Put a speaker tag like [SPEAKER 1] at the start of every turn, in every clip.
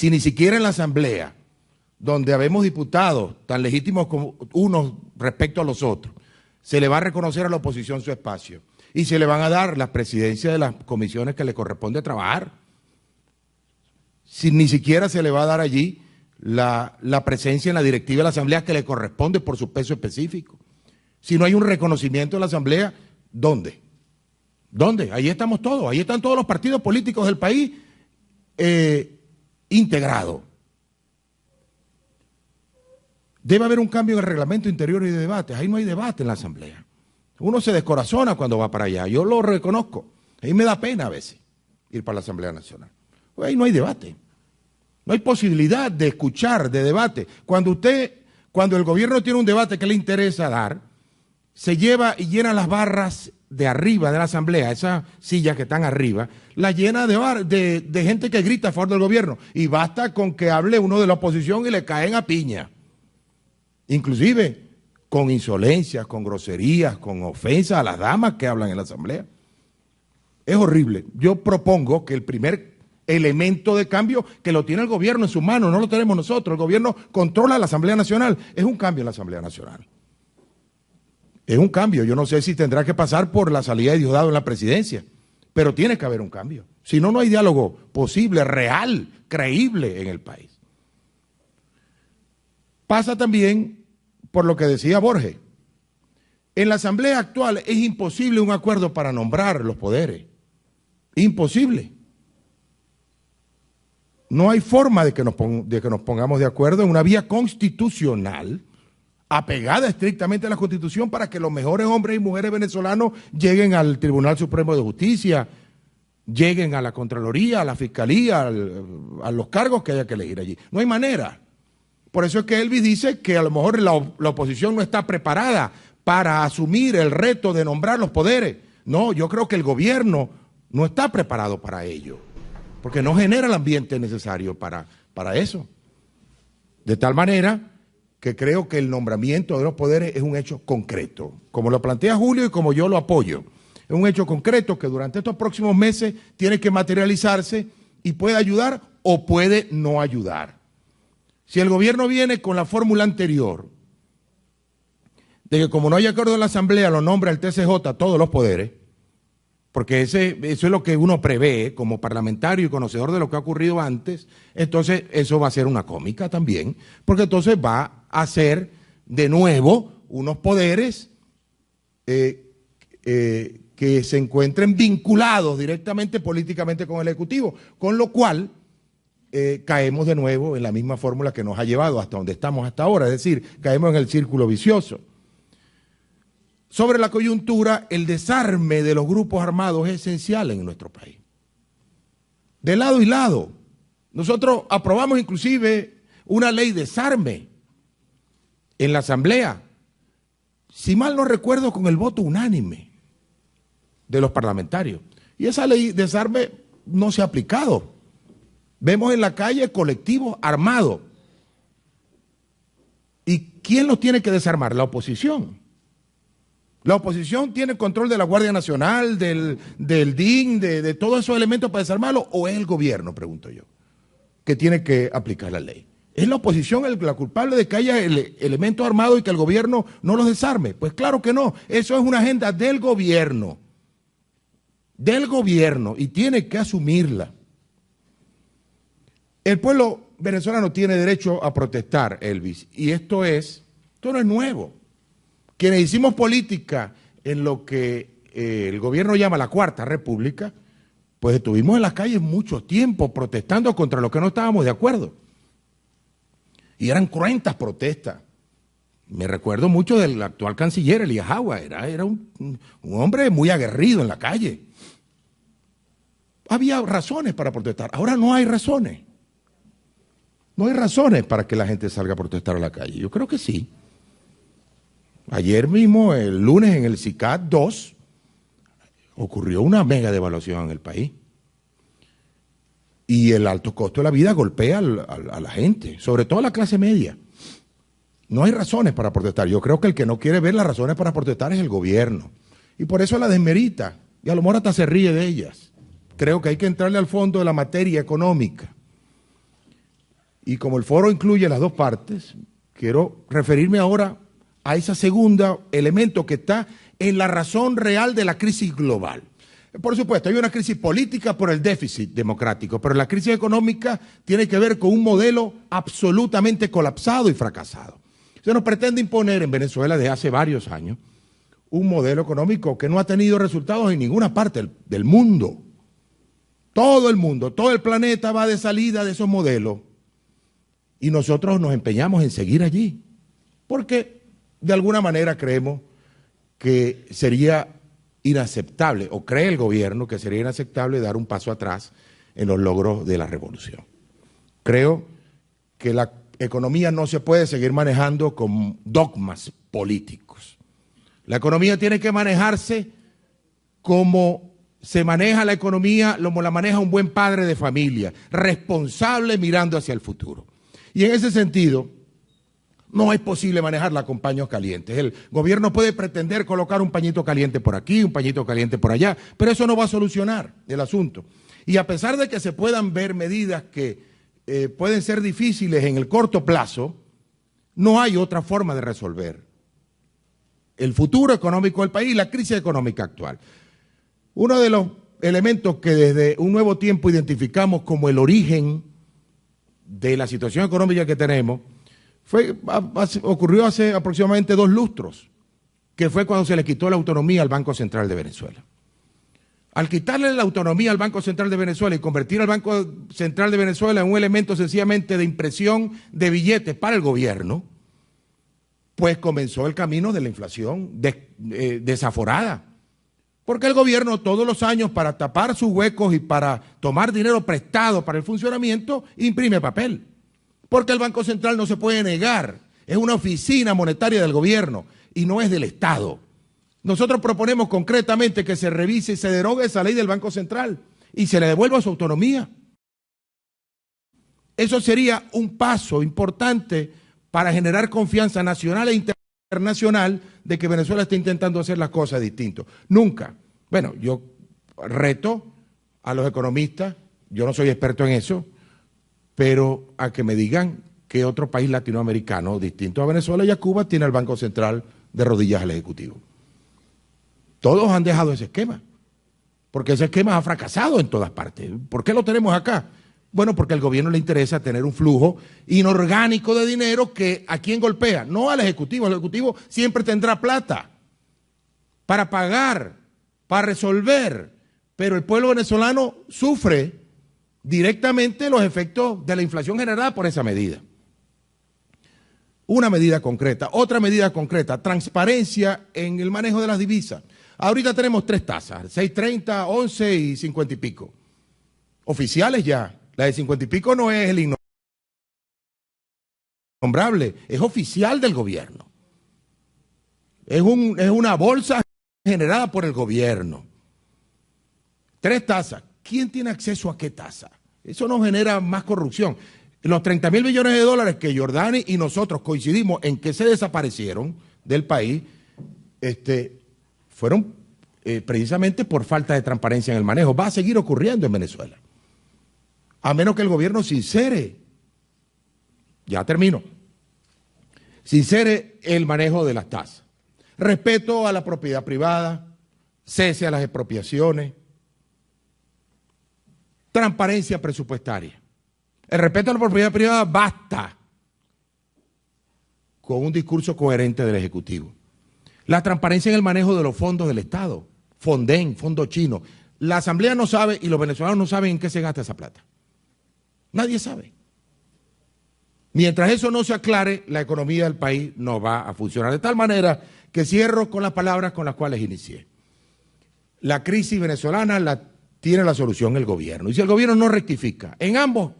[SPEAKER 1] si ni siquiera en la Asamblea, donde habemos diputados tan legítimos como unos respecto a los otros, se le va a reconocer a la oposición su espacio y se le van a dar las presidencias de las comisiones que le corresponde trabajar, si ni siquiera se le va a dar allí la presencia en la directiva de la Asamblea que le corresponde por su peso específico, si no hay un reconocimiento de la Asamblea, ¿dónde? ¿Dónde? Ahí estamos todos, ahí están todos los partidos políticos del país integrados. Debe haber un cambio en el reglamento interior y de debates. Ahí no hay debate en la Asamblea. Uno se descorazona cuando va para allá. Yo lo reconozco. Ahí me da pena a veces ir para la Asamblea Nacional. Pues ahí no hay debate. No hay posibilidad de escuchar, de debate. Cuando el gobierno tiene un debate que le interesa dar, se lleva y llena las barras de arriba de la Asamblea, esas sillas que están arriba, la llena de gente que grita a favor del gobierno. Y basta con que hable uno de la oposición y le caen a piña. Inclusive con insolencias, con groserías, con ofensas a las damas que hablan en la Asamblea. Es horrible. Yo propongo que el primer elemento de cambio que lo tiene el gobierno en sus manos, no lo tenemos nosotros, el gobierno controla la Asamblea Nacional, es un cambio en la Asamblea Nacional. Es un cambio, yo no sé si tendrá que pasar por la salida de Diosdado en la presidencia, pero tiene que haber un cambio. Si no, no hay diálogo posible, real, creíble en el país. Pasa también por lo que decía Borges. En la Asamblea actual es imposible un acuerdo para nombrar los poderes. Imposible. No hay forma de que nos pongamos de acuerdo en una vía constitucional apegada estrictamente a la Constitución para que los mejores hombres y mujeres venezolanos lleguen al Tribunal Supremo de Justicia, lleguen a la Contraloría, a la Fiscalía, a los cargos que haya que elegir allí. No hay manera. Por eso es que Elvis dice que a lo mejor la oposición no está preparada para asumir el reto de nombrar los poderes. No, yo creo que el gobierno no está preparado para ello, porque no genera el ambiente necesario para eso. De tal manera que creo que el nombramiento de los poderes es un hecho concreto, como lo plantea Julio y como yo lo apoyo. Es un hecho concreto que durante estos próximos meses tiene que materializarse y puede ayudar o puede no ayudar. Si el gobierno viene con la fórmula anterior, de que como no hay acuerdo en la Asamblea, lo nombra el TCJ todos los poderes, porque eso es lo que uno prevé como parlamentario y conocedor de lo que ha ocurrido antes, entonces eso va a ser una cómica también, porque entonces va a ser de nuevo unos poderes que se encuentren vinculados directamente políticamente con el Ejecutivo, con lo cual caemos de nuevo en la misma fórmula que nos ha llevado hasta donde estamos hasta ahora, es decir, caemos en el círculo vicioso. Sobre la coyuntura, el desarme de los grupos armados es esencial en nuestro país. De lado y lado. Nosotros aprobamos inclusive una ley de desarme en la Asamblea, si mal no recuerdo, con el voto unánime de los parlamentarios. Y esa ley de desarme no se ha aplicado. Vemos en la calle colectivos armados. ¿Y quién los tiene que desarmar? La oposición. La oposición tiene control de la Guardia Nacional, del DIN, de todos esos elementos para desarmarlo, ¿o es el gobierno, pregunto yo, que tiene que aplicar la ley? ¿Es la oposición la culpable de que haya elementos armados y que el gobierno no los desarme? Pues claro que no, eso es una agenda del gobierno, y tiene que asumirla. El pueblo venezolano tiene derecho a protestar, Elvis, y esto no es nuevo. Quienes hicimos política en lo que el gobierno llama la Cuarta República, pues estuvimos en las calles mucho tiempo protestando contra lo que no estábamos de acuerdo. Y eran cruentas protestas. Me recuerdo mucho del actual canciller, Elías Agua, era un hombre muy aguerrido en la calle. Había razones para protestar, ahora no hay razones. No hay razones para que la gente salga a protestar a la calle. Yo creo que sí. Ayer mismo, el lunes, en el CICAD 2, ocurrió una mega devaluación en el país. Y el alto costo de la vida golpea a la gente, sobre todo a la clase media. No hay razones para protestar. Yo creo que el que no quiere ver las razones para protestar es el gobierno. Y por eso la desmerita. Y a lo mejor hasta se ríe de ellas. Creo que hay que entrarle al fondo de la materia económica. Y como el foro incluye las dos partes, quiero referirme ahora a ese segundo elemento que está en la razón real de la crisis global. Por supuesto, hay una crisis política por el déficit democrático, pero la crisis económica tiene que ver con un modelo absolutamente colapsado y fracasado. Se nos pretende imponer en Venezuela desde hace varios años un modelo económico que no ha tenido resultados en ninguna parte del mundo. Todo el mundo, todo el planeta va de salida de esos modelos y nosotros nos empeñamos en seguir allí, porque de alguna manera creemos que sería inaceptable, o cree el gobierno que sería inaceptable dar un paso atrás en los logros de la revolución. Creo que la economía no se puede seguir manejando con dogmas políticos. La economía tiene que manejarse como se maneja la economía, como la maneja un buen padre de familia, responsable mirando hacia el futuro. Y en ese sentido, no es posible manejarla con paños calientes. El gobierno puede pretender colocar un pañito caliente por aquí, un pañito caliente por allá, pero eso no va a solucionar el asunto. Y a pesar de que se puedan ver medidas que pueden ser difíciles en el corto plazo, no hay otra forma de resolver el futuro económico del país y la crisis económica actual. Uno de los elementos que desde un nuevo tiempo identificamos como el origen de la situación económica que tenemos ocurrió hace aproximadamente 2 lustros, que fue cuando se le quitó la autonomía al Banco Central de Venezuela. Al quitarle la autonomía al Banco Central de Venezuela y convertir al Banco Central de Venezuela en un elemento sencillamente de impresión de billetes para el gobierno, pues comenzó el camino de la inflación desaforada. Porque el gobierno todos los años, para tapar sus huecos y para tomar dinero prestado para el funcionamiento, imprime papel. Porque el Banco Central no se puede negar, es una oficina monetaria del gobierno y no es del Estado. Nosotros proponemos concretamente que se revise y se derogue esa ley del Banco Central y se le devuelva su autonomía. Eso sería un paso importante para generar confianza nacional e internacional de que Venezuela está intentando hacer las cosas distintas. Nunca. Bueno, yo reto a los economistas, yo no soy experto en eso, pero a que me digan que otro país latinoamericano distinto a Venezuela y a Cuba tiene el Banco Central de rodillas al Ejecutivo. Todos han dejado ese esquema, porque ese esquema ha fracasado en todas partes. ¿Por qué lo tenemos acá? Bueno, porque al gobierno le interesa tener un flujo inorgánico de dinero que ¿a quién golpea? No al Ejecutivo. El Ejecutivo siempre tendrá plata para pagar, para resolver, pero el pueblo venezolano sufre directamente los efectos de la inflación generada por esa medida. Una medida concreta. Otra medida concreta, transparencia en el manejo de las divisas. Ahorita tenemos 3 tasas, 6.30, 11 y 50 y pico. Oficiales ya. La de 50 y pico no es el innombrable, es oficial del gobierno. Es una bolsa generada por el gobierno. 3 tasas. ¿Quién tiene acceso a qué tasa? Eso no genera más corrupción. Los 30.000 millones de dólares que Jordani y nosotros coincidimos en que se desaparecieron del país, fueron precisamente por falta de transparencia en el manejo. Va a seguir ocurriendo en Venezuela. A menos que el gobierno sincere, ya termino, sincere el manejo de las tasas. Respeto a la propiedad privada, cese a las expropiaciones, transparencia presupuestaria. El respeto a la propiedad privada basta con un discurso coherente del Ejecutivo. La transparencia en el manejo de los fondos del Estado, Fonden, fondo chino. La Asamblea no sabe y los venezolanos no saben en qué se gasta esa plata. Nadie sabe. Mientras eso no se aclare, la economía del país no va a funcionar. De tal manera que cierro con las palabras con las cuales inicié. La crisis venezolana tiene la solución el gobierno. Y si el gobierno no rectifica, en ambos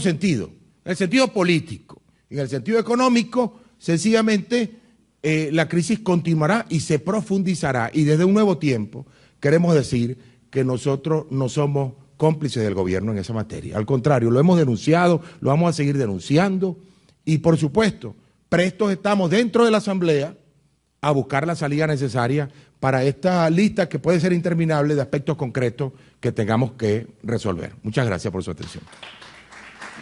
[SPEAKER 1] sentidos, en el sentido político, en el sentido económico, sencillamente la crisis continuará y se profundizará. Y desde un nuevo tiempo queremos decir que nosotros no somos cómplices del gobierno en esa materia. Al contrario, lo hemos denunciado, lo vamos a seguir denunciando y, por supuesto, prestos estamos dentro de la Asamblea a buscar la salida necesaria para esta lista que puede ser interminable de aspectos concretos que tengamos que resolver. Muchas gracias por su atención.